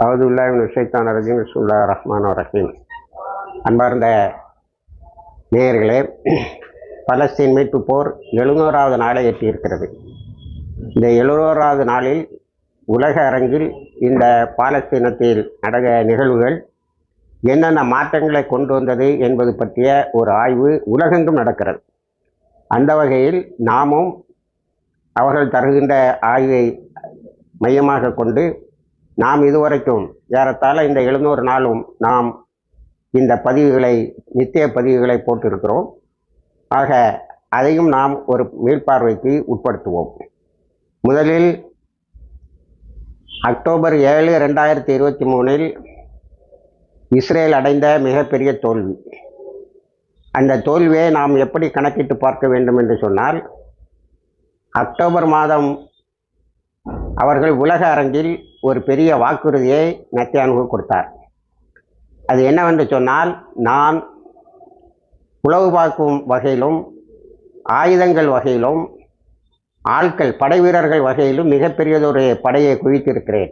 அவுதுல்லாஹி மினஷ் ஷைத்தானிர் ரஜீம். பிஸ்மில்லாஹிர் ரஹ்மானிர் ரஹீம். அன்பார்ந்த நேயர்களே, பலஸ்தீன் மீட்பு போர் 700வது நாளை எட்டியிருக்கிறது. இந்த 700வது நாளில் உலக அரங்கில் இந்த பாலஸ்தீனத்தில் நிகழ்வுகள் என்னென்ன மாற்றங்களை கொண்டு வந்தது என்பது பற்றிய ஒரு ஆய்வு உலகெங்கும் நடக்கிறது. அந்த வகையில் நாமும் அவர்கள் தருகின்ற ஆய்வை மையமாக கொண்டு நாம் இதுவரைக்கும் ஏறத்தாழ இந்த 700 நாளும் நாம் இந்த நித்திய பதிவுகளை போட்டிருக்கிறோம். ஆக அதையும் நாம் ஒரு மீள்பார்வைக்கு உட்படுத்துவோம். முதலில் அக்டோபர் 7, 2023 இஸ்ரேல் அடைந்த மிகப்பெரிய தோல்வி. அந்த தோல்வியை நாம் எப்படி கணக்கிட்டு பார்க்க வேண்டும் என்று சொன்னால், அக்டோபர் மாதம் அவர்கள் உலக அரங்கில் ஒரு பெரிய வாக்குறுதியை நெத்தன்யாஹு கொடுத்தார். அது என்னவென்று சொன்னால், நான் உளவு பார்க்கும் வகையிலும் ஆயுதங்கள் வகையிலும் படை வீரர்கள் வகையிலும் மிகப்பெரியதொரு படையை குவித்திருக்கிறேன்.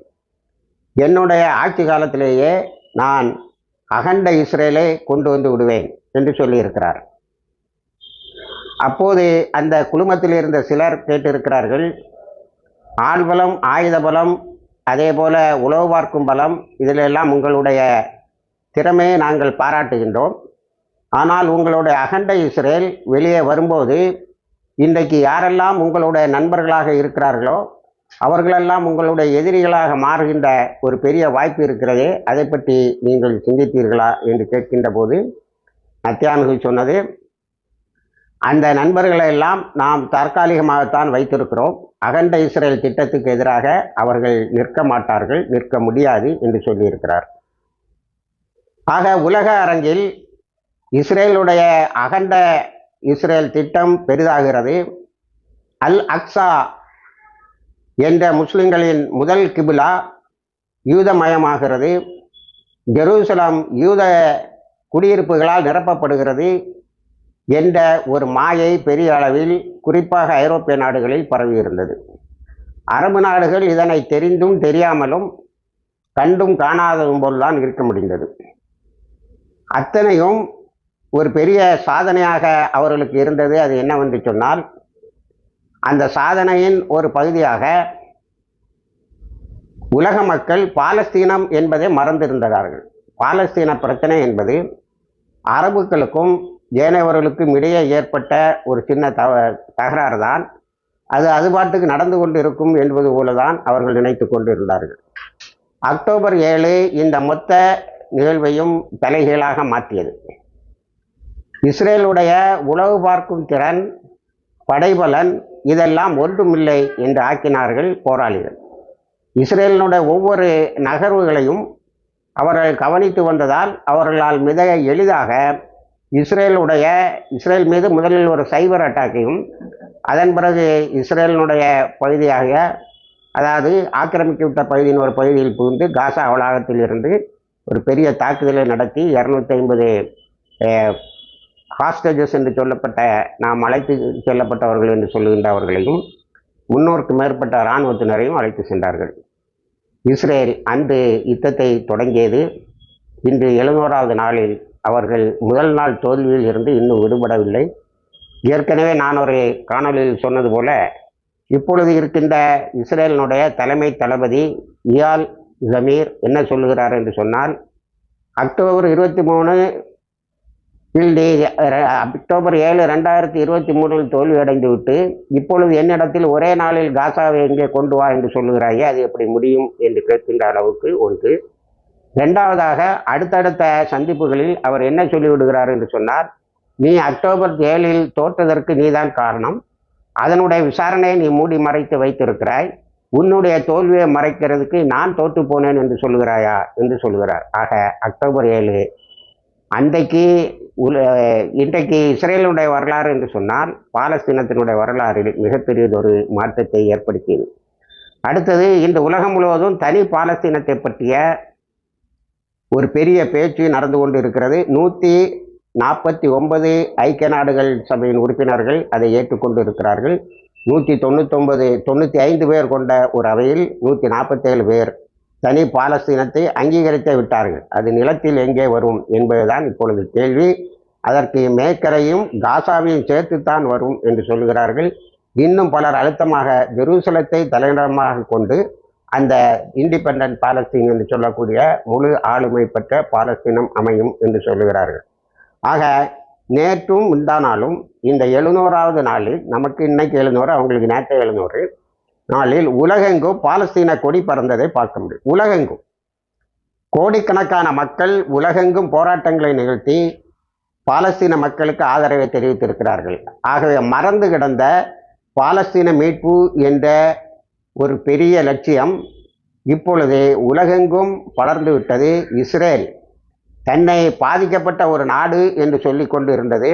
என்னுடைய ஆட்சி காலத்திலேயே நான் அகண்ட இஸ்ரேலை கொண்டு வந்து விடுவேன் என்று சொல்லியிருக்கிறார். அப்போது அந்த குழுமத்தில் இருந்த சிலர் கேட்டிருக்கிறார்கள், ஆள்பலம், ஆயுத பலம், அதே போல உளவு பார்க்கும் பலம், இதிலெல்லாம் உங்களுடைய திறமையை நாங்கள் பாராட்டுகின்றோம். ஆனால் உங்களுடைய அகண்ட இஸ்ரேல் வெளியே வரும்போது இன்றைக்கு யாரெல்லாம் உங்களுடைய நண்பர்களாக இருக்கிறார்களோ அவர்களெல்லாம் உங்களுடைய எதிரிகளாக மாறுகின்ற ஒரு பெரிய வாய்ப்பு இருக்கிறதே, அதை பற்றி நீங்கள் சிந்தித்தீர்களா என்று கேட்கின்ற போது நெத்தன்யாஹு சொன்னது, அந்த நண்பர்களை எல்லாம் நாம் தற்காலிகமாகத்தான் வைத்திருக்கிறோம். அகண்ட இஸ்ரேல் திட்டத்துக்கு எதிராக அவர்கள் நிற்க மாட்டார்கள், நிற்க முடியாது என்று சொல்லியிருக்கிறார். ஆக உலக அரங்கில் இஸ்ரேலுடைய அகண்ட இஸ்ரேல் திட்டம் பெரிதாகிறது. அல் அக்ஸா என்ற முஸ்லிம்களின் முதல் கிபிலா யூதமயமாகிறது. ஜெருசலம் யூத குடியிருப்புகளால் நிரப்பப்படுகிறது என்ற ஒரு மாயை பெரிய அளவில் குறிப்பாக ஐரோப்பிய நாடுகளில் பரவியிருந்தது. அரபு நாடுகள் இதனை தெரிந்தும் தெரியாமலும் கண்டும் காணாததும் போல்தான் இருக்க முடிந்தது. அத்தனையும் ஒரு பெரிய சாதனையாக அவர்களுக்கு இருந்தது. அது என்னவென்று சொன்னால், அந்த சாதனையின் ஒரு பகுதியாக உலக மக்கள் பாலஸ்தீனம் என்பதை மறந்திருந்தார்கள். பாலஸ்தீன பிரச்சனை என்பது அரபுக்களுக்கும் ஏனையவர்களுக்கும் இடையே ஏற்பட்ட ஒரு சின்ன தகராறு தான். அது பாட்டுக்கு நடந்து கொண்டு இருக்கும் என்பது போலதான் அவர்கள் நினைத்து கொண்டிருந்தார்கள். அக்டோபர் 7 இந்த மொத்த நிகழ்வையும் தலைகீழாக மாற்றியது. இஸ்ரேலுடைய உளவு பார்க்கும் திறன், படைபலன் இதெல்லாம் ஒன்றுமில்லை என்று ஆக்கினார்கள் போராளிகள். இஸ்ரேலினுடைய ஒவ்வொரு நகர்வுகளையும் அவர்கள் கவனித்து வந்ததால் அவர்களால் மிக எளிதாக இஸ்ரேல் மீது முதலில் ஒரு சைபர் அட்டாக்கையும், அதன் பிறகு இஸ்ரேலினுடைய பகுதியாக, அதாவது ஆக்கிரமிக்கப்பட்ட பகுதியின் ஒரு பகுதியில் புகுந்து காசா வளாகத்தில் இருந்து ஒரு பெரிய தாக்குதலை நடத்தி 250 ஹாஸ்டேஜஸ் என்று சொல்லப்பட்ட, நாம் அழைத்து செல்லப்பட்டவர்கள் என்று சொல்லுகின்றவர்களையும் 300க்கும் மேற்பட்ட இராணுவத்தினரையும் அழைத்து சென்றார்கள். இஸ்ரேல் அன்று யுத்தத்தை தொடங்கியது. இன்று 700வது நாளில் அவர்கள் முதல் நாள் தோல்வியில் இருந்து இன்னும் விடுபடவில்லை. ஏற்கனவே நான் ஒரு காணொலியில் சொன்னது போல, இப்பொழுது இருக்கின்ற இஸ்ரேலினுடைய தலைமை தளபதி இயால் ஜமீர் என்ன சொல்லுகிறார் என்று சொன்னால், அக்டோபர் 23 அக்டோபர் 7, 2023 தோல்வி அடைந்து விட்டு இப்பொழுது என்னிடத்தில் ஒரே நாளில் காசாவை எங்கே கொண்டு வா என்று சொல்லுகிறாயே, அது எப்படி முடியும் என்று கேட்கின்ற அளவுக்கு ஒன்று. இரண்டாவதாக, அடுத்தடுத்த சந்திப்புகளில் அவர் என்ன சொல்லிவிடுகிறார் என்று சொன்னார், நீ அக்டோபர் 7 தோற்றதற்கு நீதான் காரணம், அதனுடைய விசாரணையை நீ மூடி மறைத்து வைத்திருக்கிறாய், உன்னுடைய தோல்வியை மறைக்கிறதுக்கு நான் தோற்று போனேன் என்று சொல்லுகிறாயா என்று சொல்லுகிறார். ஆக அக்டோபர் 7 இன்றைக்கு இஸ்ரேலுடைய வரலாறு என்று சொன்னால் பாலஸ்தீனத்தினுடைய வரலாறில் மிகப்பெரியதொரு மாற்றத்தை ஏற்படுத்தியது. அடுத்தது, இந்த உலகம் முழுவதும் தனி பாலஸ்தீனத்தை பற்றிய ஒரு பெரிய பேச்சு நடந்து கொண்டு இருக்கிறது. 149 ஐக்கிய நாடுகள் சபையின் உறுப்பினர்கள் அதை ஏற்றுக்கொண்டு இருக்கிறார்கள். 195 பேர் கொண்ட ஒரு அவையில் 147 பேர் தனி பாலஸ்தீனத்தை அங்கீகரித்து விட்டார்கள். அது நிலத்தில் எங்கே வரும் என்பதுதான் இப்பொழுது கேள்வி. அதற்கு மேற்கரையும் காசாவையும் சேர்த்துத்தான் வரும் என்று சொல்கிறார்கள். இன்னும் பலர் அழுத்தமாக ஜெருசலத்தை தலைநகரமாக கொண்டு அந்த இண்டிபெண்டன்ட் பாலஸ்தீன் என்று சொல்லக்கூடிய முழு ஆளுமை பெற்ற பாலஸ்தீனம் அமையும் என்று சொல்லுகிறார்கள். ஆக நேற்றும் முந்தானாலும் இந்த 700வது நாளில், நமக்கு இன்னைக்கு 700, அவங்களுக்கு நேற்று 700 நாளில் உலகெங்கும் பாலஸ்தீன கொடி பறந்ததை பார்க்க முடியும். உலகெங்கும் கோடிக்கணக்கான மக்கள் உலகெங்கும் போராட்டங்களை நிகழ்த்தி பாலஸ்தீன மக்களுக்கு ஆதரவை தெரிவித்திருக்கிறார்கள். ஆகவே மறந்து கிடந்த பாலஸ்தீன மீட்பு என்ற ஒரு பெரிய லட்சியம் இப்பொழுது உலகெங்கும் படர்ந்து விட்டது. இஸ்ரேல் தன்னை பாதிக்கப்பட்ட ஒரு நாடு என்று சொல்லி கொண்டு இருந்தது.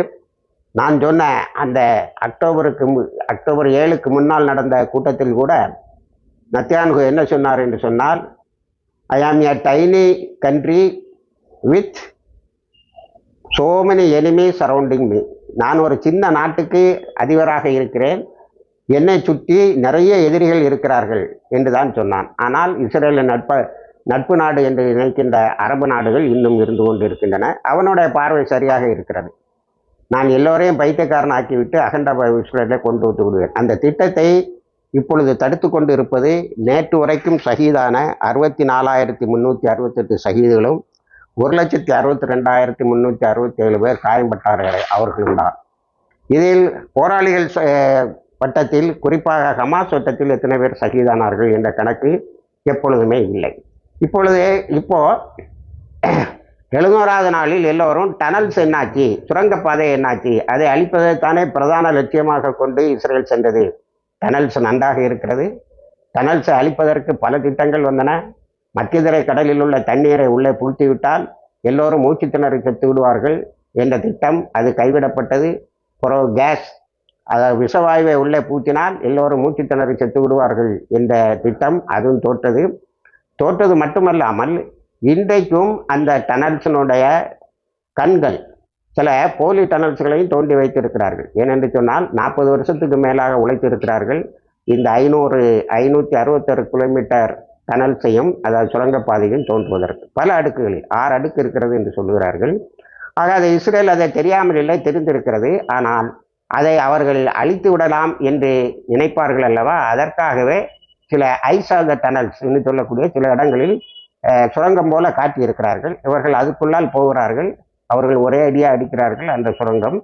நான் சொன்ன அந்த அக்டோபர் 7க்கு முன்னால் நடந்த கூட்டத்தில் கூட நத்தியான்கு என்ன சொன்னார் என்று சொன்னால், ஐ ஆம் எ tiny country with so many enemies surrounding me. நான் ஒரு சின்ன நாட்டுக்கு அதிபராக இருக்கிறேன், என்னை சுற்றி நிறைய எதிரிகள் இருக்கிறார்கள் என்று தான் சொன்னான். ஆனால் இஸ்ரேலின் நட்பு நாடு என்று நினைக்கின்ற அரபு நாடுகள் இன்னும் இருந்து கொண்டு இருக்கின்றன. அவனுடைய பார்வை சரியாக இருக்கிறது. நான் எல்லோரையும் பைத்தியக்காரன் ஆக்கிவிட்டு அகண்ட இஸ்ரேலை கொண்டு வந்து விடுவேன். அந்த திட்டத்தை இப்பொழுது தடுத்து கொண்டு இருப்பது நேற்று வரைக்கும் ஷஹீதான 64,368 ஷஹீதுகளும் 1,62,367 பேர் காயம்பட்டார்கள் அவர்களும் தான். இதில் போராளிகள் வட்டத்தில், குறிப்பாக ஹமாஸ் வட்டத்தில் எத்தனை பேர் ஷஹீதானார்கள் என்ற கணக்கு எப்பொழுதுமே இல்லை. இப்போ 700வது நாளில் எல்லோரும் டனல்ஸ் என்னாச்சு, சுரங்கப்பாதை என்னாச்சு, அதை அழிப்பதைத்தானே பிரதான லட்சியமாக கொண்டு இஸ்ரேல் சென்றது. டனல்ஸ் நன்றாக இருக்கிறது. டனல்ஸை அழிப்பதற்கு பல திட்டங்கள் வந்தன. மத்தியதரை கடலில் உள்ள தண்ணீரை உள்ளே பூழ்த்தி விட்டால் எல்லோரும் மூச்சு திணறி செத்து விடுவார்கள் என்ற திட்டம், அது கைவிடப்பட்டது. பிறகு கேஸ், அதாவது விஷவாயுவை உள்ளே பூத்தினால் எல்லோரும் மூச்சு திணறி செத்து விடுவார்கள் என்ற திட்டம், அதுவும் தோற்றது மட்டுமல்லாமல் இன்றைக்கும் அந்த டனல்ஸினுடைய கண்கள், சில போலி டனல்ஸ்களையும் தோண்டி வைத்திருக்கிறார்கள். ஏனென்று சொன்னால் 40 வருஷத்துக்கு மேலாக உழைத்திருக்கிறார்கள். இந்த 561 கிலோமீட்டர் டனல்ஸையும், அதாவது சுரங்கப்பாதையும் தோன்றுவதற்கு பல அடுக்குகளில் 6 அடுக்கு இருக்கிறது என்று சொல்லுகிறார்கள். ஆக அதை இஸ்ரேல் அதை தெரியாமல் இல்லை, தெரிந்திருக்கிறது. ஆனால் அதை அவர்கள் அழித்து விடலாம் என்று நினைப்பார்கள் அல்லவா. அதற்காகவே சில ஐஸ் ஆஃப் த டனல்ஸ் என்று சொல்லக்கூடிய சில இடங்களில் சுரங்கம் போல காட்டியிருக்கிறார்கள். இவர்கள் அதுக்குள்ளால் போகிறார்கள். அவர்கள் ஒரே அடியாக அடிக்கிறார்கள். அந்த சுரங்கம்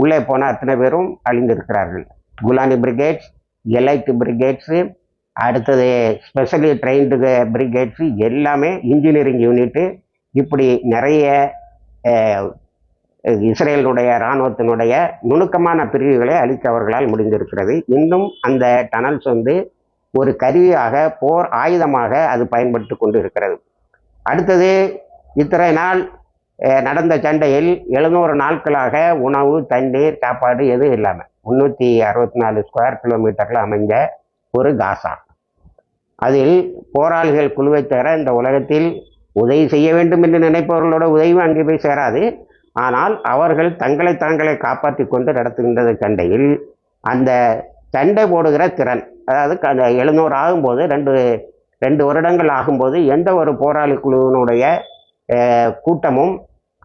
உள்ளே போன அத்தனை பேரும் அழிந்திருக்கிறார்கள். குலானி பிரிகேட்ஸ், எலைட் பிரிகேட்ஸு, அடுத்தது ஸ்பெஷலி ட்ரெயின்டு பிரிகேட்ஸு, எல்லாமே இன்ஜினியரிங் யூனிட்டு, இப்படி நிறைய இஸ்ரேலுடைய இராணுவத்தினுடைய நுணுக்கமான பிரிவுகளை அழிக்க அவர்களால் முடிந்திருக்கிறது. இன்னும் அந்த டனல்ஸ் ஒரு கருவியாக, போர் ஆயுதமாக அது பயன்படுத்தி கொண்டு இருக்கிறது. அடுத்தது, இத்தனை நாள் நடந்த சண்டையில் 700 நாட்களாக உணவு, தண்ணீர், சாப்பாடு எதுவும் இல்லாமல் 364 ஸ்கொயர் கிலோமீட்டரில் அமைஞ்ச ஒரு காசா, அதில் போராளிகள் குழுவை தவிர இந்த உலகத்தில் உதவி செய்ய வேண்டும் என்று நினைப்பவர்களோட உதவியும் அங்கே போய் சேராது. ஆனால் அவர்கள் தங்களை காப்பாற்றி கொண்டு நடத்துகின்ற சண்டையில் அந்த சண்டை போடுகிற திறன், அதாவது 700 ஆகும்போது 2 வருடங்கள் ஆகும்போது எந்த ஒரு போராளி குழுவினுடைய கூட்டமும்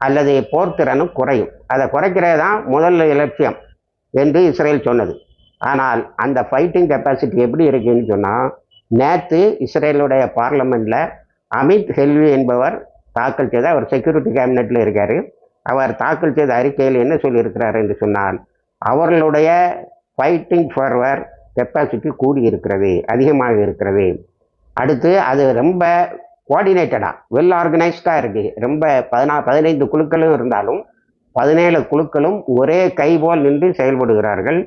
அல்லது போர்த்திறனும் குறையும். அதை குறைக்கிறது தான் முதல் இலட்சியம் என்று இஸ்ரேல் சொன்னது. ஆனால் அந்த ஃபைட்டிங் கெப்பாசிட்டி எப்படி இருக்குன்னு சொன்னால், நேற்று இஸ்ரேலுடைய பார்லமெண்ட்டில் அமித் ஹெல்வி என்பவர் தாக்கல் செய்த, அவர் செக்யூரிட்டி கேபினெட்டில் இருக்கார், அவர் தாக்கல் செய்த அறிக்கையில் என்ன சொல்லியிருக்கிறார் என்று சொன்னால், அவர்களுடைய ஃபைட்டிங் ஃபார்வர் கெப்பாசிட்டி கூடி இருக்கிறது, அதிகமாக இருக்கிறது. அடுத்து அது ரொம்ப கோஆர்டினேட்டடாக, வெல் ஆர்கனைஸ்டாக இருக்குது. ரொம்ப 15 குழுக்களும் இருந்தாலும் 17 குழுக்களும் ஒரே கைபோல் நின்று செயல்படுகிறார்கள்.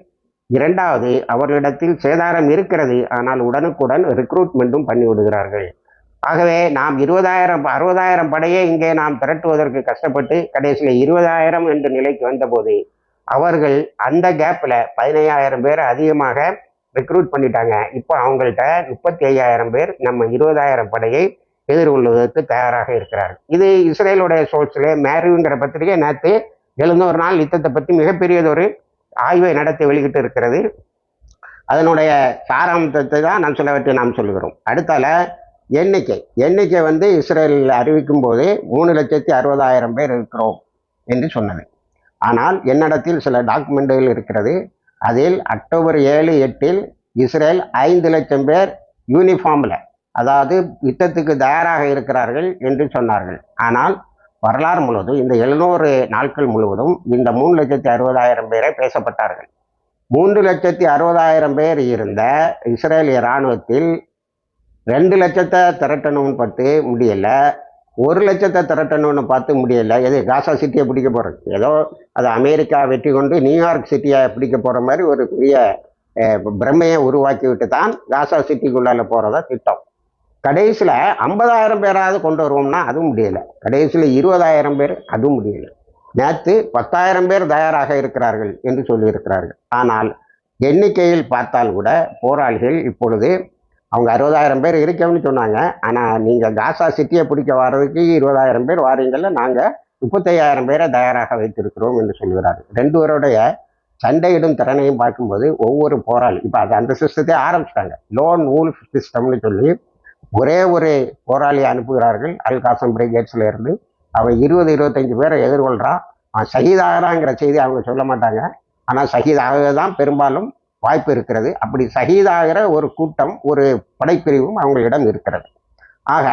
இரண்டாவது, அவர்களிடத்தில் சேதாரம் இருக்கிறது, ஆனால் உடனுக்குடன் ரெக்ரூட்மெண்ட்டும் பண்ணிவிடுகிறார்கள். ஆகவே நாம் 60,000 படையை இங்கே நாம் திரட்டுவதற்கு கஷ்டப்பட்டு கடைசியில் 20,000 என்ற நிலைக்கு வந்தபோது அவர்கள் அந்த கேப்பில் 15,000 பேர் அதிகமாக ரெக்ரூட் பண்ணிட்டாங்க. இப்போ அவங்கள்ட்ட 35,000 பேர் நம்ம 20,000 படையை எதிர்கொள்வதற்கு தயாராக இருக்கிறார்கள். இது இஸ்ரேலுடைய சோர்ஸில் மேரிங்கிற பத்திரிகை நேற்று 700 நாள் யுத்தத்தை பற்றி மிகப்பெரியதொரு ஆய்வை நடத்தி வெளியிட்டு இருக்கிறது. அதனுடைய சாராம்சத்தை தான் நாம் சிலவற்றை நாம் சொல்கிறோம். அடுத்தால எண்ணிக்கை வந்து இஸ்ரேல் அறிவிக்கும் போது 3,60,000 பேர் இருக்கிறோம் என்று சொன்னது. ஆனால் என்னிடத்தில் சில டாக்குமெண்ட்டுகள் இருக்கிறது. அதில் அக்டோபர் 7, 8 இஸ்ரேல் 5 லட்சம் பேர் யூனிஃபார்மில், அதாவது யுத்தத்துக்கு தயாராக இருக்கிறார்கள் என்று சொன்னார்கள். ஆனால் வரலாறு முழுவதும் இந்த 700 நாட்கள் முழுவதும் இந்த 3,60,000 பேரை பேசப்பட்டார்கள். 3,60,000 பேர் இருந்த இஸ்ரேலிய இராணுவத்தில் 2 லட்சத்தை திரட்டணும்னு பார்த்து முடியல, 1 லட்சத்தை திரட்டணும்னு பார்த்து முடியல. எது காசா சிட்டியை பிடிக்க போகிறது, ஏதோ அது அமெரிக்கா வெற்றி கொண்டு நியூயார்க் சிட்டியை பிடிக்க போகிற மாதிரி ஒரு பெரிய பிரமையை உருவாக்கி விட்டு தான் காசா சிட்டிக்குள்ளால போகிறதா திட்டம். கடைசியில் 50,000 பேராவது கொண்டு வருவோம்னா அதுவும் முடியலை. கடைசியில் 20,000 பேர், அதுவும் முடியலை. நேற்று 10,000 பேர் தயாராக இருக்கிறார்கள் என்று சொல்லியிருக்கிறார்கள். ஆனால் எண்ணிக்கையில் பார்த்தால் கூட போராளிகள் இப்பொழுது அவங்க 60,000 பேர் இருக்கோம்னு சொன்னாங்க. ஆனால் நீங்கள் காசா சிட்டியை பிடிக்க வர்றதுக்கு 20,000 பேர் வாரீங்கள்ல, நாங்கள் 35,000 பேரை தயாராக வைத்திருக்கிறோம் என்று சொல்கிறார்கள். 2 பேருடைய சண்டையிடும் திறனையும் பார்க்கும்போது ஒவ்வொரு போராளி இப்போ அந்த சிஸ்டத்தை ஆரம்பிச்சிட்டாங்க. லோன் வூல்ஃப் சிஸ்டம்னு சொல்லி ஒரே ஒரு போராளியை அனுப்புகிறார்கள் அல் காசம் பிரிகேட்ஸில் இருந்து. அவன் 20-25 பேரை எதிர்கொள்கிறான். அவன் ஷஹீதாகிறாங்கிற செய்தி அவங்க சொல்ல மாட்டாங்க. ஆனால் ஷஹீதாக தான் பெரும்பாலும் வாய்ப்பு இருக்கிறது. அப்படி ஷஹீதாகிற ஒரு கூட்டம், ஒரு படைப்பிரிவும் அவங்களிடம் இருக்கிறது. ஆக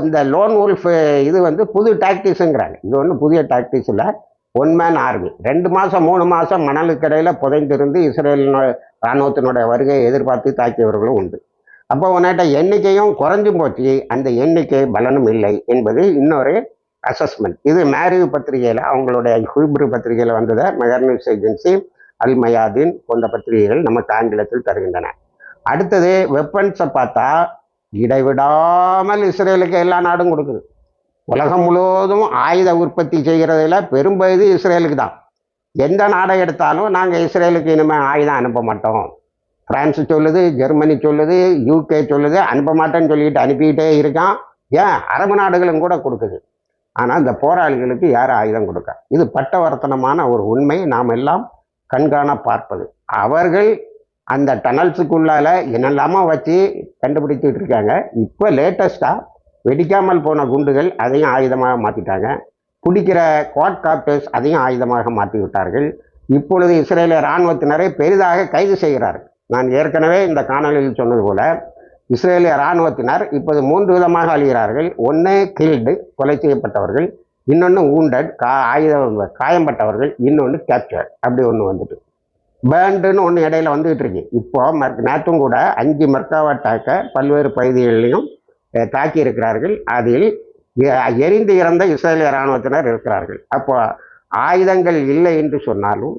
இந்த லோன் வூல்ஃப் இது வந்து புது டாக்டிக்ஸுங்கிறாங்க. இது ஒன்றும் புதிய டாக்டிக்ஸ் இல்லை. 1 மேன் ஆர்மி 2 மாதம் 3 மாதம் மணலுக்கடையில் புதைந்திருந்து இஸ்ரேல் இராணுவத்தினுடைய வருகையை எதிர்பார்த்து தாக்கியவர்களும் உண்டு. அப்போ உன்னிட்ட எண்ணிக்கையும் குறைஞ்சும் போச்சு, அந்த எண்ணிக்கை பலனும் இல்லை என்பது இன்னொரு அசஸ்மெண்ட். இது மேரிவ் பத்திரிகையில், அவங்களுடைய ஹீப்ரு பத்திரிகையில் வந்ததை மெகர் நியூஸ் ஏஜென்சி, அல் மயாதீன் போன்ற பத்திரிகைகள் நமக்கு ஆங்கிலத்தில் தருகின்றன. அடுத்தது வெப்பன்ஸை பார்த்தா இடைவிடாமல் இஸ்ரேலுக்கு எல்லா நாடும் கொடுக்குது. உலகம் முழுவதும் ஆயுத உற்பத்தி செய்கிறதுல பெரும்பகுதி இஸ்ரேலுக்கு தான். எந்த நாடை எடுத்தாலும் நாங்கள் இஸ்ரேலுக்கு இனிமேல் ஆயுதம் அனுப்ப மாட்டோம். பிரான்ஸ் சொல்லுது, ஜெர்மனி சொல்லுது, யூகே சொல்லுது, அனுப்ப மாட்டேன்னு சொல்லிட்டு அனுப்பிக்கிட்டே இருக்கான். ஏன் அரபு நாடுகளும் கூட கொடுக்குது. ஆனால் இந்த போராளிகளுக்கு யார் ஆயுதம் கொடுக்க? இது பட்டவர்த்தனமான ஒரு உண்மை, நாம் எல்லாம் கண்காண பார்ப்பது. அவர்கள் அந்த டனல்ஸுக்குள்ளால என்னெல்லாமோ வச்சு கண்டுபிடிச்சிட்டு இருக்காங்க. இப்போ லேட்டஸ்டாக வெடிக்காமல் போன குண்டுகள் அதையும் ஆயுதமாக மாற்றிட்டாங்க. பிடிக்கிற குவாட் காப்டர்ஸ் அதையும் ஆயுதமாக மாற்றி விட்டார்கள். இப்பொழுது இஸ்ரேலிய இராணுவத்தினரை பெரிதாக கைது செய்கிறார்கள். நான் ஏற்கனவே இந்த காணொலியில் சொன்னது போல இஸ்ரேலிய இராணுவத்தினர் இப்போது 3 விதமாக அழிகிறார்கள். ஒன்று கில்டு, கொலை செய்யப்பட்டவர்கள், இன்னொன்று ஊண்டட், காயம்பட்டவர்கள், இன்னொன்று கேப்சர். அப்படி ஒன்று வந்துட்டு பேண்டுன்னு ஒன்று இடையில வந்துகிட்டு இருக்கு. இப்போ நேற்றும் கூட 5 மர்காவா அட்டாக்கை பல்வேறு பகுதிகளிலும் தாக்கி இருக்கிறார்கள். அதில் எரிந்து இறந்த இஸ்ரேலிய இராணுவத்தினர் இருக்கிறார்கள். அப்போ ஆயுதங்கள் இல்லை என்று சொன்னாலும்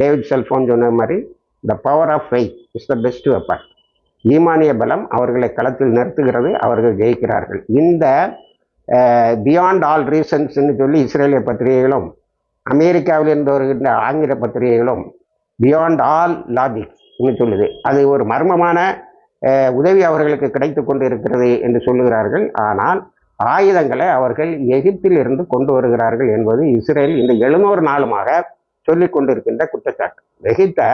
டேவிட் செல்ஃபோன் சொன்ன மாதிரி the power of faith is the best weapon. ஈமானிய பலம் அவர்களை களத்தில் நிறுத்துகிறது, அவர்கள் ஜெயிக்கிறார்கள். இந்த பியாண்ட் ஆல் ரீசன்ஸ்ன்னு சொல்லி இஸ்ரேலிய பத்திரிகைகளும் அமெரிக்காவிலிருந்து வருகின்ற ஆங்கில பத்திரிகைகளும் பியாண்ட் ஆல் லாஜிக்ஸ்ன்னு சொல்லுது. அது ஒரு மர்மமான உதவி அவர்களுக்கு கிடைத்து கொண்டு இருக்கிறது என்று சொல்லுகிறார்கள். ஆனால் ஆயுதங்களை அவர்கள் எகிப்தில் இருந்து கொண்டு வருகிறார்கள் என்பது இஸ்ரேல் இந்த 700 நாளுமாக சொல்லி கொண்டிருக்கின்ற குற்றச்சாட்டு. எகிப்தை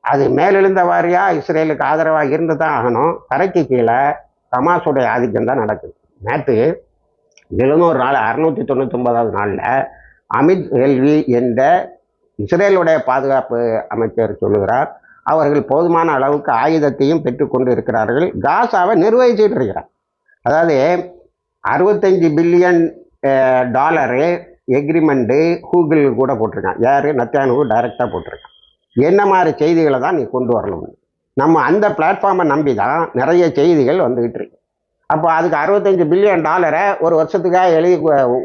அது மேலெழுந்த வாரியா இஸ்ரேலுக்கு ஆதரவாக இருந்து தான் ஆகணும். தரைக்கு கீழே ஹமாஸுடைய ஆதிக்கம் தான் நடக்குது. நேற்று 700 நாள் 699வது நாளில் அமித் ஹெல்வி என்ற இஸ்ரேலுடைய பாதுகாப்பு அமைச்சர் சொல்லுகிறார், அவர்கள் போதுமான அளவுக்கு ஆயுதத்தையும் பெற்றுக்கொண்டு இருக்கிறார்கள், காசாவை நிர்வகிச்சுட்டு இருக்கிறார். அதாவது 65 பில்லியன் டாலரு எக்ரிமெண்ட்டு கூகுள் கூட போட்டிருக்கான். யார்? நத்தியானு டைரெக்டாக போட்டிருக்கான். என்ன மாதிரி செய்திகளை தான் நீ கொண்டு வரணும்? நம்ம அந்த பிளாட்ஃபார்மை நம்பி தான் நிறைய செய்திகள் வந்துக்கிட்டு இருக்கு. அப்போ அதுக்கு 65 பில்லியன் டாலரை ஒரு வருஷத்துக்காக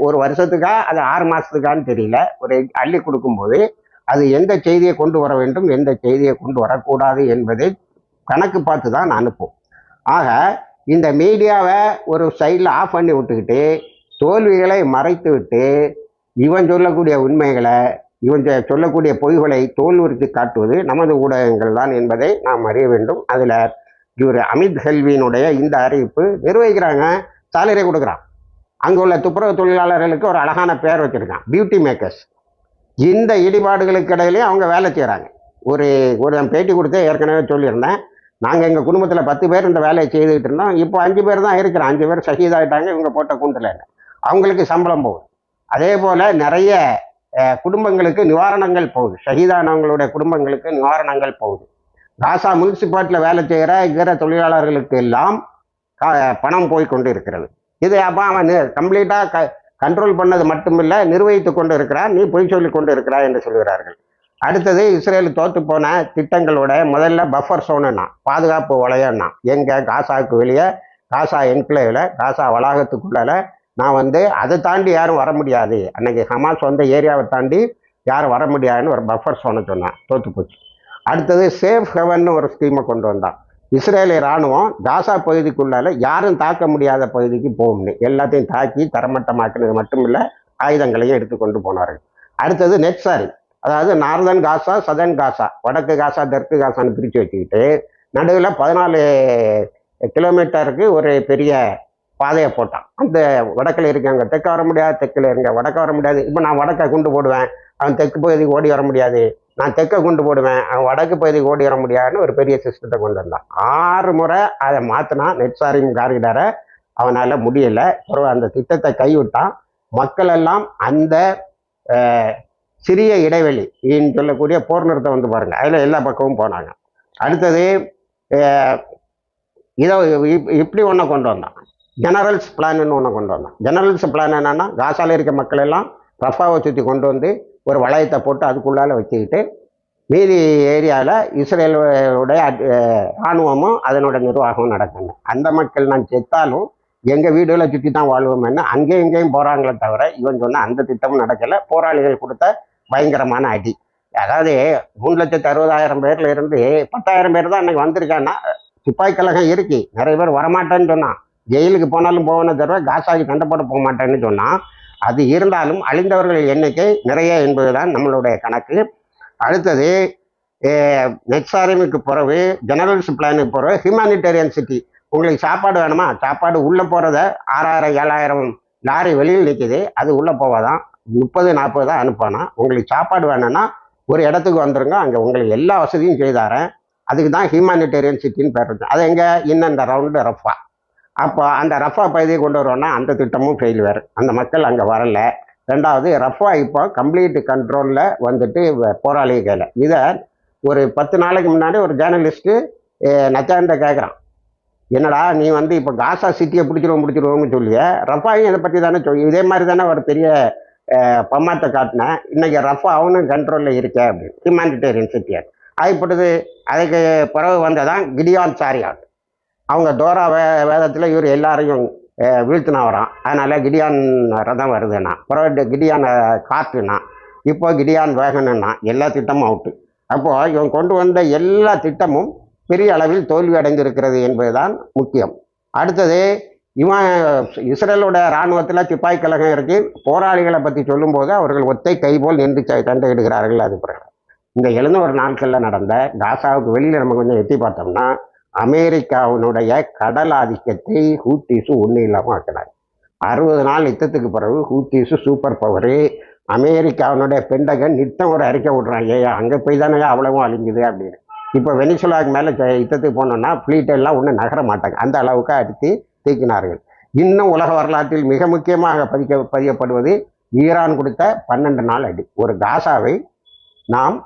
ஒரு வருஷத்துக்கா அது 6 மாதத்துக்கான்னு தெரியல, ஒரு அள்ளி கொடுக்கும்போது அது எந்த செய்தியை கொண்டு வர வேண்டும், எந்த செய்தியை கொண்டு வரக்கூடாது என்பதை கணக்கு பார்த்து தான் அனுப்பும். ஆக இந்த மீடியாவை ஒரு சைடில் ஆஃப் பண்ணி விட்டுக்கிட்டு தோல்விகளை மறைத்து விட்டு இவன் சொல்லக்கூடிய உண்மைகளை, இவன் சொல்லக்கூடிய பொய்களை தோல்விற்கு காட்டுவது நமது ஊடகங்கள் தான் என்பதை நாம் அறிய வேண்டும். அதில் இவர் அமித் ஹெல்வியினுடைய இந்த அறிவிப்பு நிர்வகிக்கிறாங்க, சாலரி கொடுக்குறான். அங்கே உள்ள துப்புரவு தொழிலாளர்களுக்கு ஒரு அழகான பேர் வச்சுருக்கான், பியூட்டி மேக்கர்ஸ். இந்த இடிபாடுகளுக்கு இடையிலே அவங்க வேலை செய்கிறாங்க. ஒரு பேட்டி கொடுத்து ஏற்கனவே சொல்லியிருந்தேன், நாங்கள் எங்கள் குடும்பத்தில் 10 பேர் இந்த வேலையை செய்துக்கிட்டு இருந்தோம். இப்போ 5 பேர் தான் இருக்கிறோம். 5 பேர் ஷஹீதாயிட்டாங்க இவங்க போட்ட கூண்டில். அவங்களுக்கு சம்பளம் போகுது. அதே போல் நிறைய குடும்பங்களுக்கு நிவாரணங்கள் போகுது. ஷஹீதானவங்களுடைய குடும்பங்களுக்கு நிவாரணங்கள் போகுது. காசா முனிசிபாலிட்டியில் வேலை செய்கிற இதர தொழிலாளர்களுக்கு எல்லாம் பணம் போய் கொண்டு இருக்கிறது. இது அப்போ அவன் கம்ப்ளீட்டாக கண்ட்ரோல் பண்ணது மட்டுமில்லை, நிர்வகித்து கொண்டு இருக்கிறான், நீ பொய் சொல்லி கொண்டு இருக்கிறாய் என்று சொல்கிறார்கள். அடுத்தது இஸ்ரேல் தோற்று போன திட்டங்களோட முதல்ல பஃபர் சோனுன்னா பாதுகாப்பு வளையம்னா எங்கே காசாவுக்கு வெளியே காசா என்க்ளேவில் காசா வளாகத்துக்குள்ளால நான் அதை தாண்டி யாரும் வர முடியாது, அன்னைக்கு ஹமாஸ் வந்த ஏரியாவை தாண்டி யாரும் வர முடியாதுன்னு ஒரு பஃபர் சோனை சொன்னான். தோற்று போச்சு. அடுத்தது சேஃப் ஹெவன் ஒரு ஸ்கீமை கொண்டு வந்தான். இஸ்ரேலிய இராணுவம் காசா பகுதிக்குள்ளால யாரும் தாக்க முடியாத பகுதிக்கு போகும்னு எல்லாத்தையும் தாக்கி தரமட்டமாக்குனது மட்டும் இல்லை, ஆயுதங்களையும் எடுத்து கொண்டு போனார்கள். அடுத்தது நெட்சாரி, அதாவது நார்தன் காசா சதர்ன் காசா, வடக்கு காசா தெற்கு காசான்னு பிரித்து வச்சுக்கிட்டு நடுவில் 14 கிலோமீட்டருக்கு ஒரு பெரிய பாதையை போட்டான். அந்த வடக்கில் இருக்காங்க தெற்க வர முடியாது, தெற்கில் இருங்க வடக்க வர முடியாது. இப்போ நான் வடக்கை குண்டு போடுவேன், அவன் தெற்கு பகுதிக்கு ஓடி வர முடியாது. நான் தெற்க குண்டு போடுவேன், அவன் வடக்கு பகுதிக்கு ஓடி வர முடியாதுன்னு ஒரு பெரிய சிஸ்டத்தை கொண்டு வந்தான். 6 முறை அதை மாற்றினா நெட்சாரிங் காரிடாரை அவனால் முடியலை. அப்புறம் அந்த திட்டத்தை கைவிட்டான். மக்கள் எல்லாம் அந்த சிறிய இடைவெளி சொல்லக்கூடிய போர் நிறுத்தம் பாருங்கள், அதில் எல்லா பக்கமும் போனாங்க. அடுத்தது இதை இப்படி ஒன்றை கொண்டு வந்தான், ஜெனரல்ஸ் பிளான்னு ஒன்று கொண்டு வந்தான். ஜெனரல்ஸ் பிளான் என்னென்னா காசாவில் இருக்க மக்கள் எல்லாம் ரஃபாவை சுற்றி கொண்டு வந்து ஒரு வளையத்தை போட்டு அதுக்குள்ளால் வச்சுக்கிட்டு மீதி ஏரியாவில் இஸ்ரேலுடைய இராணுவமும் அதனோட நிர்வாகமும் நடக்குங்க. அந்த மக்கள் நான் செத்தாலும் எங்கள் வீடுகளை சுற்றி தான் வாழ்வோம்னு அங்கேயும் இங்கேயும் போகிறாங்களே தவிர இவன் சொன்ன அந்த திட்டமும் நடக்கலை. போராளிகள் கொடுத்த பயங்கரமான அடி. அதாவது 3,60,000 பேர்ல இருந்து 10,000 பேர் தான் அன்னைக்கு வந்திருக்கான்னா சிப்பாய் கழகம் இருக்கு, நிறைய பேர் வரமாட்டேன்னு சொன்னான். ஜெயிலுக்கு போனாலும் போவேன்னு தவிர காசாவுக்கு சண்டை போட போக மாட்டேன்னு சொன்னான். அது இருந்தாலும் அழிந்தவர்கள் எண்ணிக்கை நிறைய என்பதுதான் நம்மளுடைய கணக்கு. அடுத்தது நெட்சாரிமுக்கு பிறகு ஜெனரல்ஸ் பிளானுக்கு பிறகு ஹியூமானிட்டேரியன் சிட்டி. உங்களுக்கு சாப்பாடு வேணுமா, சாப்பாடு உள்ளே போகிறத 6,000 7,000 லாரி வெளியில் நிற்கிது, அது உள்ளே போவாதான் 30-40 தான் அனுப்பானா. உங்களுக்கு சாப்பாடு வேணும்னா ஒரு இடத்துக்கு வந்துருங்க, அங்கே உங்களுக்கு எல்லா வசதியும் செய்தாரேன். அதுக்கு தான் ஹியூமானிட்டேரியன் சிட்டின்னு பேர் இருக்கு. அது எங்கே இன்னும் ரவுண்டு ரஃபா. அப்போ அந்த ரஃபா பகுதியை கொண்டு வருவோன்னா அந்த திட்டமும் ஃபெயில்வேர், அந்த மக்கள் அங்கே வரலை. ரெண்டாவது ரஃபா இப்போ கம்ப்ளீட் கண்ட்ரோலில் போராளி கையில். இதை ஒரு 10 நாளைக்கு முன்னாடி ஒரு ஜேர்னலிஸ்ட்டு நச்சாண்ட கேட்குறான், என்னடா நீ இப்போ காசா சிட்டியை பிடிச்சிருவோம்னு சொல்லிய ரஃபாயும் இதை பற்றி தானே சொல்லி இதே மாதிரி தானே ஒரு பெரிய பம்மாத்தை காட்டினேன், இன்றைக்கி ரஃபா அவனும் கண்ட்ரோலில் இருக்க அப்படின்னு ஹியூமானிட்டேரியன் சிட்டியார் ஆகிப்பட்டது. அதுக்கு பிறகு வந்ததான் கிடியான் சாரியாட். அவங்க தோரா வேதத்தில் இவர் எல்லாரையும் வீழ்த்தினா வரான், அதனால் கிடியான் ரதம் வருதுன்னா, பிறகு கிடியான் காற்றுனா, இப்போ கிடியான் வேகனுன்னா, எல்லா திட்டமும் அவுட்டு. அப்போது இவன் கொண்டு வந்த எல்லா திட்டமும் பெரிய அளவில் தோல்வி அடைந்திருக்கிறது என்பதுதான் முக்கியம். அடுத்தது இவன் இஸ்ரேலோட இராணுவத்தில் சிப்பாய் கழகம் இருக்குது. போராளிகளை பற்றி சொல்லும்போது அவர்கள் ஒத்தை கைபோல் நின்று சண்டையிடுகிறார்கள். அது பிறகு இந்த 700 நாட்களில் நடந்த காசாவுக்கு வெளியில் நம்ம கொஞ்சம் எட்டி பார்த்தோம்னா அமெரிக்காவினுடைய கடல் ஆதிக்கத்தை ஹூத்திஸு ஒன்றும் இல்லாமல் ஆக்கினார். 60 நாள் யுத்தத்துக்கு பிறகு ஹூத்திஸு சூப்பர் பவரு. அமெரிக்காவினுடைய பெண்டகன் நித்தம் ஒரு அறிக்கை விட்றாங்க, அங்கே போய் தானே அவ்வளவும் அழிஞ்சுது அப்படின்னு. இப்போ வெனிசுலாவுக்கு மேலே யுத்தத்துக்கு போனோன்னா ஃப்ளீட்டெல்லாம் ஒன்றும் நகர மாட்டாங்க, அந்த அளவுக்கு அடித்து தீக்கினார்கள். இன்னும் உலக வரலாற்றில் மிக முக்கியமாக பதியப்படுவது ஈரான் கொடுத்த 12 நாள் அடி. ஒரு காசாவை நாம்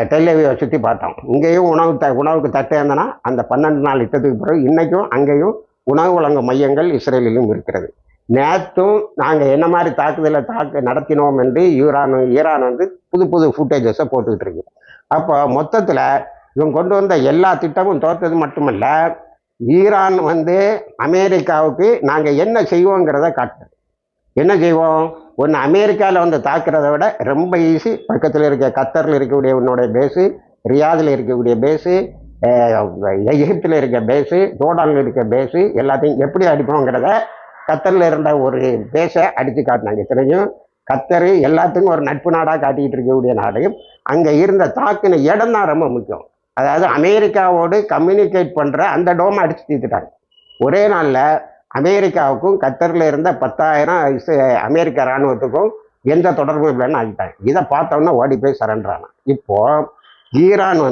டெல்லவியை சுற்றி பார்த்தோம், இங்கேயும் உணவுக்கு தட்டு இருந்தனா அந்த 12 நாள் யுத்தத்துக்கு பிறகு இன்றைக்கும் அங்கேயும் உணவு வழங்கும் மையங்கள் இஸ்ரேலிலும் இருக்கிறது. நேற்றும் நாங்கள் என்ன மாதிரி தாக்குதலை நடத்தினோம் என்று ஈரான் புது ஃபுட்டேஜஸை போட்டுக்கிட்டு இருக்கு. அப்போ மொத்தத்தில் இவங்க கொண்டு வந்த எல்லா திட்டமும் தோற்றது மட்டுமல்ல, ஈரான் அமெரிக்காவுக்கு நாங்கள் என்ன செய்வோங்கிறத காட்டுது. என்ன செய்வோம், ஒன்று அமெரிக்காவில் தாக்குறத விட ரொம்ப ஈஸி, பக்கத்தில் இருக்க கத்தரில் இருக்கக்கூடிய உன்னுடைய பேஸு, ரியாதில் இருக்கக்கூடிய பேஸு, எகிப்தில் இருக்க பேஸு, ஜோர்டானில் இருக்க பேஸு எல்லாத்தையும் எப்படி அடிப்போங்கிறத கத்தரில் இருந்த ஒரு பேஸை அடித்து காட்டினாங்க. இத்தனையும் கத்தர் எல்லாத்துக்கும் ஒரு நட்பு நாடாக காட்டிக்கிட்டு இருக்கக்கூடிய நாடையும் அங்கே இருந்த தாக்கின இடம் தான் ரொம்ப முக்கியம். அதாவது அமெரிக்காவோடு கம்யூனிகேட் பண்ணுற அந்த டோமை அடித்து தீர்த்துட்டாங்க. ஒரே நாளில் அமெரிக்காவுக்கும் கத்தரில் இருந்த 10,000 அமெரிக்க இராணுவத்துக்கும் எந்த தொடர்பும் இல்லைன்னு ஆகிட்டாங்க. இதை பார்த்தோன்னா ஓடி போய் சரண்டரான. இப்போது ஈரான்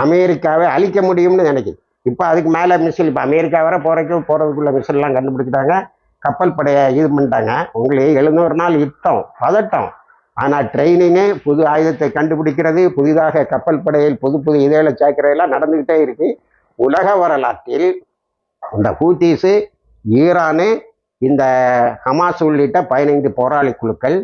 அமெரிக்காவை அழிக்க முடியும்னு நினைக்குது. இப்போ அதுக்கு மேலே மிசில், இப்போ அமெரிக்கா வர போகிறதுக்குள்ள மிசில்லாம் கண்டுபிடிச்சிட்டாங்க, கப்பல் படையை இது பண்ணிட்டாங்க. உங்களுக்கு 700 நாள் யுத்தம், பதட்டம். ஆனால் ட்ரைனிங்கு, புது ஆயுதத்தை கண்டுபிடிக்கிறது, புதிதாக கப்பல் படையில் புது புது இதழை சேர்க்கிறதெல்லாம் நடந்துக்கிட்டே இருக்கு. உலக வரலாற்றில் இந்த ஹூத்தீஸு, ஈரானு, இந்த ஹமாஸ் உள்ளிட்ட 15 போராளி குழுக்கள்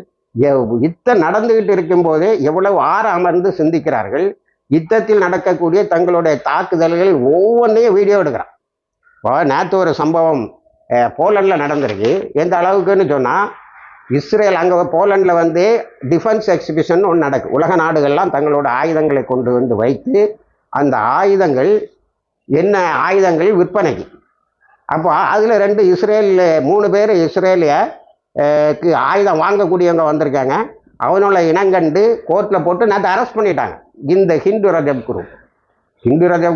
யுத்தம் நடந்துகிட்டு இருக்கும்போது எவ்வளவு அமர்ந்து சிந்திக்கிறார்கள். யுத்தத்தில் நடக்கக்கூடிய தங்களுடைய தாக்குதல்கள் ஒவ்வொன்றையும் வீடியோ எடுக்கிறான். இப்போ நேற்று ஒரு சம்பவம் போலண்டில் நடந்திருக்கு. எந்த அளவுக்குன்னு சொன்னால், இஸ்ரேல் அங்கே போலண்டில் வந்து டிஃபென்ஸ் எக்ஸிபிஷன் ஒன்று நடக்கும். உலக நாடுகள்லாம் தங்களோட ஆயுதங்களை கொண்டு வந்து வைத்து அந்த ஆயுதங்கள் என்ன ஆயுதங்கள் விற்பனைக்கு. அப்போ அதில் 2 இஸ்ரேல் 3 பேர் இஸ்ரேலியக்கு ஆயுதம் வாங்கக்கூடியவங்க வந்திருக்காங்க. அவனோட இனங்கண்டு கோர்ட்டில் போட்டு நேற்று அரெஸ்ட் பண்ணிட்டாங்க. இந்த ஹிந்து ரஜப்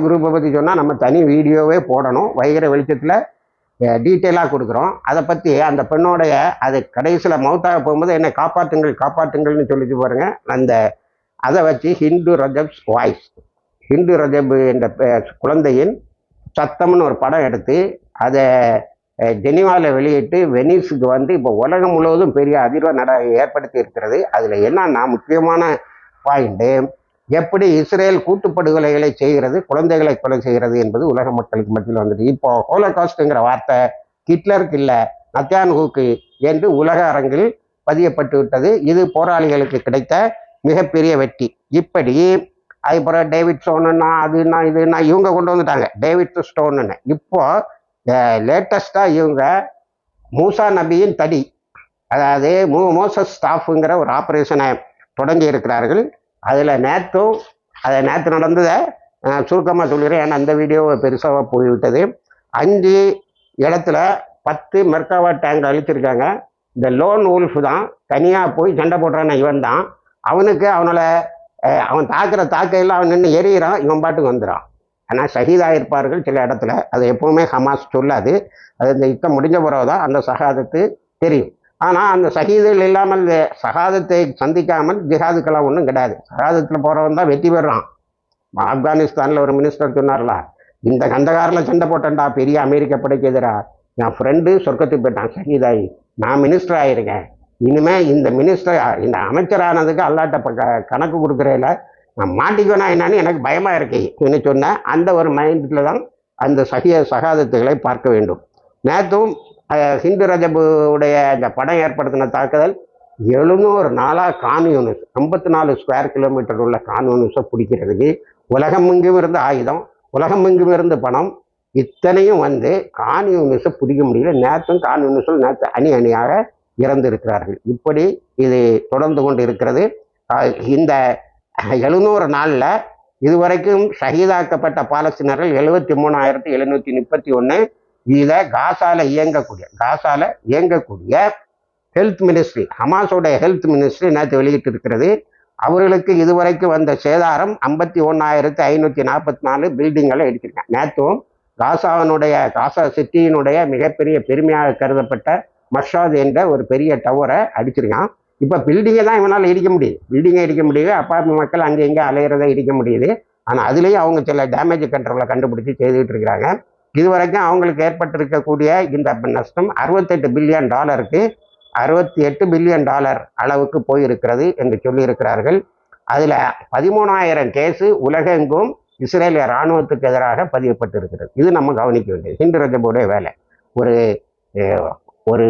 குரூப்பை பற்றி சொன்னால் நம்ம தனி வீடியோவே போடணும். வைகிற வெளிச்சத்தில் டீட்டெயிலாக கொடுக்குறோம். அதை பற்றி அந்த பெண்ணோடைய அது கடைசியில் மவுத்தாக போகும்போது என்னை காப்பாற்றுங்கள்னு சொல்லிட்டு பாருங்க. அதை வச்சு ஹிந்து ரஜப்ஸ் வாய்ஸ், ஹிந்து ரஜப் என்ற குழந்தையின் சத்தம்னு ஒரு படம் எடுத்து அதை ஜெனீவாவில் வெளியிட்டு வெனிஸுக்கு வந்து இப்போ உலகம் முழுவதும் பெரிய அதிர்வை ஏற்படுத்தி இருக்கிறது. அதில் என்னன்னா முக்கியமான பாயிண்ட்டு, எப்படி இஸ்ரேல் கூட்டுப்படுகொலைகளை செய்கிறது, குழந்தைகளை கொலை செய்கிறது என்பது உலக மக்களுக்கு மத்தியில் வந்துட்டு. இப்போ ஹோலோகாஸ்ட்ங்கிற வார்த்தை ஹிட்லருக்கு இல்லை, நத்தியான்ஹூக்கு என்று உலக அரங்கில் பதியப்பட்டு விட்டது. இது போராளிகளுக்கு கிடைத்த மிகப்பெரிய வெற்றி. இப்படி அதுக்கப்புறம் டேவிட் ஸ்டோனுன்னா அதுன்னா இதுன்னா இவங்க கொண்டு வந்துட்டாங்க, டேவிட் ஸ்டோனுன்னு. இப்போ லேட்டஸ்டாக இவங்க மூசா நபியின் தடி, அதாவது மோசஸ் ஸ்டாஃபுங்கிற ஒரு ஆப்ரேஷனை தொடங்கி இருக்கிறார்கள். அதில் நேற்று நடந்ததை சுருக்கமாக சொல்லிடுறேன், ஏன்னா அந்த வீடியோ பெருசாக போய்விட்டது. 5 இடத்துல 10 மெர்காவா டேங்க் அழிச்சிருக்காங்க. இந்த லோன் ஊல்ஃப் தான் தனியாக போய் சண்டை போடுறான்னு இவன் தான். அவன் தாக்குற தாக்கையில் அவன் நின்று எரியிறான், இவன் பாட்டுக்கு வந்துடான். ஆனால் ஷஹீதாக இருப்பார்கள் சில இடத்துல. அது எப்போவுமே ஹமாஸ் சொல்லாது. அது இந்த யுத்தம் முடிஞ்ச பிறகு தான் அந்த சகாதத்து தெரியும். ஆனால் அந்த ஷஹீதுகள் இல்லாமல் சகாதத்தை சந்திக்காமல் ஜிஹாதுக்கெல்லாம் ஒன்றும் கிடையாது. சகாதத்தில் போகிறவன் தான் வெற்றி பெறான். ஆப்கானிஸ்தானில் ஒரு மினிஸ்டர் சொன்னார்ல, இந்த கந்தகாரில் சண்டை போட்டேன்டா பெரிய அமெரிக்க படைக்கு எதிராக, என் ஃப்ரெண்டு சொர்க்கத்துக்கு போயிட்டான் ஷஹீதாகி, நான் மினிஸ்டர் ஆகிருக்கேன், இனிமேல் இந்த அமைச்சரானதுக்கு அல்லாட்ட கணக்கு கொடுக்குறதில்ல, நான் மாட்டிக்கணும் என்னன்னு எனக்கு பயமாக இருக்கு என்று சொன்ன அந்த ஒரு மைண்டில் தான் அந்த சகாதத்துகளை பார்க்க வேண்டும். நேற்றும் ஹிந்து ரஜபுடைய இந்த படம் ஏற்படுத்தின தாக்குதல் 700 நாளாக கான்யூனிஸ் 54 ஸ்கொயர் கிலோமீட்டர் உள்ள கான்யூனிஸை பிடிக்கிறதுக்கு உலகமெங்கும் இருந்து ஆயுதம், உலகமெங்கும் இருந்து பணம், இத்தனையும் வந்து கான்யூனிஸை பிடிக்க முடியல. நேற்றும் கான்யூனிஸில் அணியாக இறந்திருக்கிறார்கள். இப்படி இது தொடர்ந்து கொண்டு இருக்கிறது. இந்த 700 நாளில் இதுவரைக்கும் ஷஹீதாக்கப்பட்ட பாலஸ்தீனர்கள் 73,731. இதில் காசால இயங்கக்கூடிய ஹெல்த் மினிஸ்ட்ரி, ஹமாஸோடைய ஹெல்த் மினிஸ்ட்ரி நேற்று வெளியிட்டு இருக்கிறது. அவர்களுக்கு இதுவரைக்கும் வந்த சேதாரம் 51,544 பில்டிங்களை எடுத்திருக்காங்க. நேற்றும் காசா சிட்டியினுடைய மிகப்பெரிய பெருமையாக கருதப்பட்ட மர்ஷாத் என்ற ஒரு பெரிய டவரை அடிச்சிருக்கான். இப்போ பில்டிங்கை தான் இவனால் இடிக்க முடியுது. அப்பார்ட்மெண்ட் மக்கள் அங்கே இங்கே அலையிறதை இடிக்க முடியுது. ஆனால் அதுலேயும் அவங்க சில டேமேஜ் கண்ட்ரோலை கண்டுபிடிச்சி செய்துக்கிட்டு இருக்கிறாங்க. இதுவரைக்கும் அவங்களுக்கு ஏற்பட்டிருக்கக்கூடிய இந்த நஷ்டம் $68 பில்லியன், $68 பில்லியன் அளவுக்கு போயிருக்கிறது என்று சொல்லியிருக்கிறார்கள். அதில் 13,000 கேஸு உலகெங்கும் இஸ்ரேலிய இராணுவத்துக்கு எதிராக பதியப்பட்டிருக்கிறது. இது நம்ம கவனிக்க வேண்டியது. ஹிந்து ரஜபுடைய வேலை. ஒரு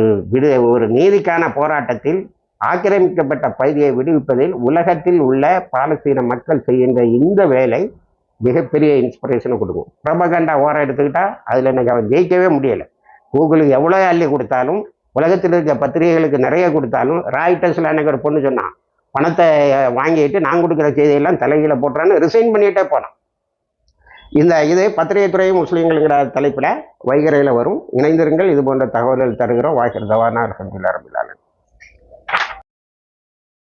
நீதிக்கான போராட்டத்தில் ஆக்கிரமிக்கப்பட்ட பகுதியை விடுவிப்பதில் உலகத்தில் உள்ள பாலஸ்தீன மக்கள் செய்கின்ற இந்த வேலை மிகப்பெரிய இன்ஸ்பிரேஷனை கொடுக்கும். ப்ரொபகண்டா ஓரம் எடுத்துக்கிட்டால் அதில் எனக்கு அவன் ஜெயிக்கவே முடியலை. கூகுளுக்கு எவ்வளோ அள்ளி கொடுத்தாலும், உலகத்தில் இருக்க பத்திரிகைகளுக்கு நிறைய கொடுத்தாலும், ராய்டர்ஸில் எனக்கு ஒரு பொண்ணு சொன்னான், பணத்தை வாங்கிட்டு நான் கொடுக்குற செய்தியெல்லாம் தலைகீழ போட்டுறான்னு ரிசைன் பண்ணிகிட்டே போனான். இது பத்திரிகை துறை முஸ்லீம்களுங்கிற தலைப்பில் வைகரையில் வரும். இணைந்திருங்கள். இது போன்ற தகவல்கள் தருகிறோம். வாய்ஸ் தவானா அல்ஹம்துலில்லாஹ் ரப்பில் ஆலமீன்.